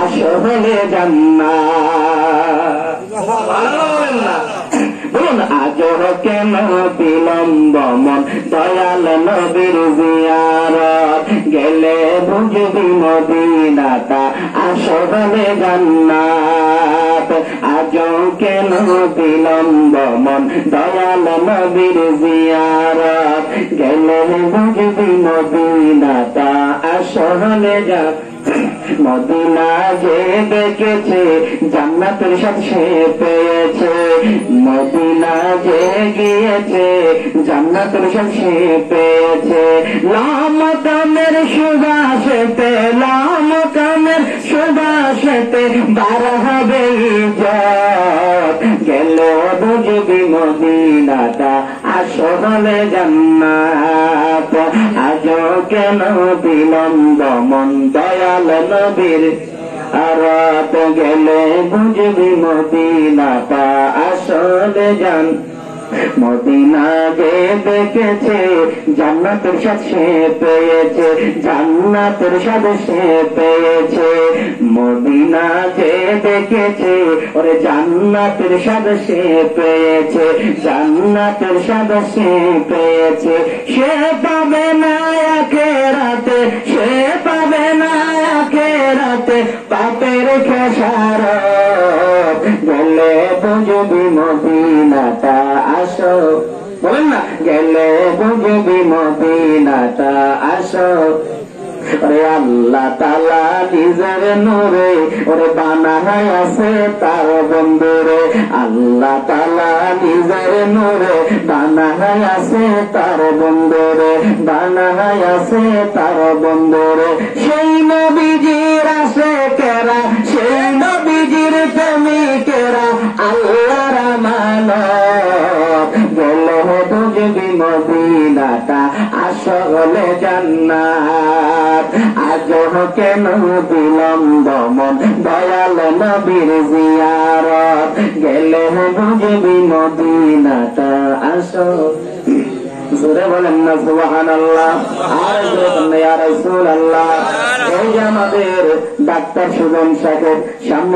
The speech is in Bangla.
আসলে জান্নাত। বলেন না, বলুন আজ কেন বিলম্ব মন দয়াল নবীর জিয়ারত গেলে বুঝবি মদিনাটা আসলে জান্নাত। আজ কেন বিলম্ব মন দয়াল নবীর জিয়ারত গেলে বুঝবি মদিনাটা আসলে জান্নাত। মদিনা যে দেখেছে জান্নাতের স্বাদ সে পেয়েছে, মদিনা যে গিয়েছে জান্নাতের স্বাদ সে পেয়েছে। লামকামের সুবাসেতে, লামকামের সুবাসেতে বার হবে ইজ্জত গেলে বুঝবি মদিনাটা আসলে জান্নাত। আজ কেন বিলম্ব মন দয়াল নবীর রাত গেলে বুঝবি মদিনাটা আসলে জান্নাত। মদিনা যে দেখেছে জান্নাতের স্বাদ সে পেয়েছে, জান্নাতের স্বাদ সে পেয়েছে। মদিনা যে দেখেছে ওরে জান্নাতের স্বাদ সে পেয়েছে, জান্নাতের স্বাদ সে পেয়েছে। সে পাবে না আখিরাতে, সে পাবে না আখিরাতে পাপের খেসারত গেলে বুঝবি মদিনাটা আসো। বলেন না, গেলে বুঝবি মদিনাটা আসো। ওরে আল্লাহ তাআলা নিজের নূরে ওরে বানায় আছে তার বন্ধুরে, আল্লাহ তাআলা নিজের নূরে বানায় আছে তার বন্ধুরে, বানায় আছে তার বন্ধুরে। সেই নবীজির আশিকেরা, সেই নবীজির প্রেমিকেরা আল্লাহর আমানত গেলে বুঝবি মদিনাটা আসলে জান্নাত। আজ কেন বিলম্ব মন দয়াল নবীর জিয়ারত গেলে বুঝবি মদিনাটা আসলে। জোরে বলেন না সুবহানাল্লাহ, আর জোরে বলেন ইয়া রাসূলুল্লাহ। এই যে আমাদের ডাক্তার সুজন সাহেব সামনে